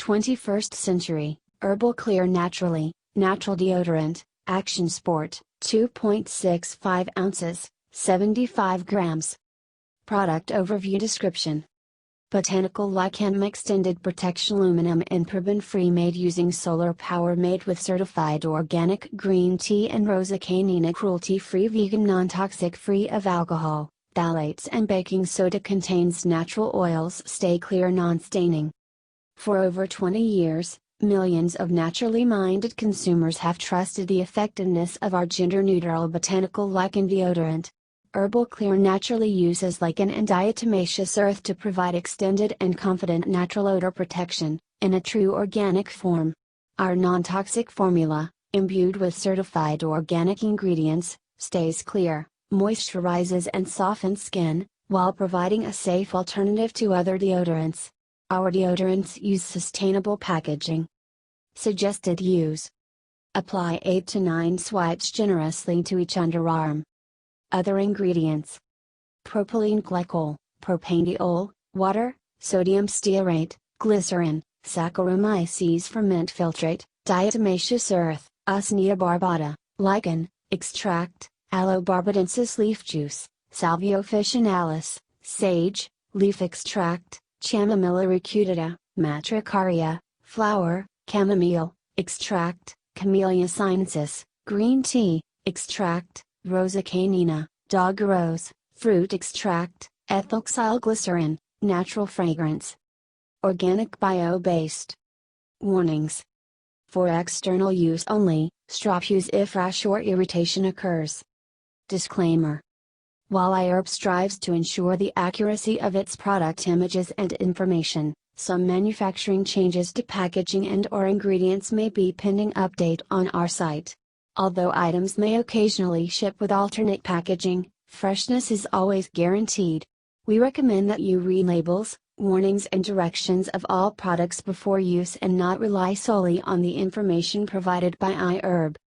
21st century, Herbal Clear Naturally, natural deodorant, Action Sport, 2.65 ounces, 75 grams. Product Overview Description. Botanical Lichen Extended Protection Aluminum and Paraben Free, made using solar power, made with certified organic green tea and Rosa. Canina Cruelty Free, vegan, non-toxic, free of alcohol, phthalates and baking soda, contains natural oils, stay clear, non-staining. For over 20 years, millions of naturally minded consumers have trusted the effectiveness of our gender-neutral Botanical Lichen deodorant. Herbal Clear Naturally uses Lichen and Diatomaceous Earth to provide extended and confident natural odor protection, in a true organic form. Our non-toxic formula, imbued with certified organic ingredients, stays clear, moisturizes and softens skin, while providing a safe alternative to other deodorants. Our deodorants use sustainable packaging. Suggested use: apply 8 to 9 swipes generously to each underarm. Other ingredients: propylene glycol, propanediol, water, sodium stearate, glycerin, Saccharomyces ferment filtrate, diatomaceous earth, Usnea barbata, lichen, extract, aloe barbadensis leaf juice, Salvia officinalis, sage, leaf extract, Chamomilla recutita, Matricaria, flower, chamomile, extract, Camellia sinensis, green tea, extract, Rosa canina, dog rose, fruit extract, ethylxylglycerin, natural fragrance. Organic, bio-based. Warnings: for external use only, stop use if rash or irritation occurs. Disclaimer: while iHerb strives to ensure the accuracy of its product images and information, some manufacturing changes to packaging and/or ingredients may be pending update on our site. Although items may occasionally ship with alternate packaging, freshness is always guaranteed. We recommend that you read labels, warnings and directions of all products before use and not rely solely on the information provided by iHerb.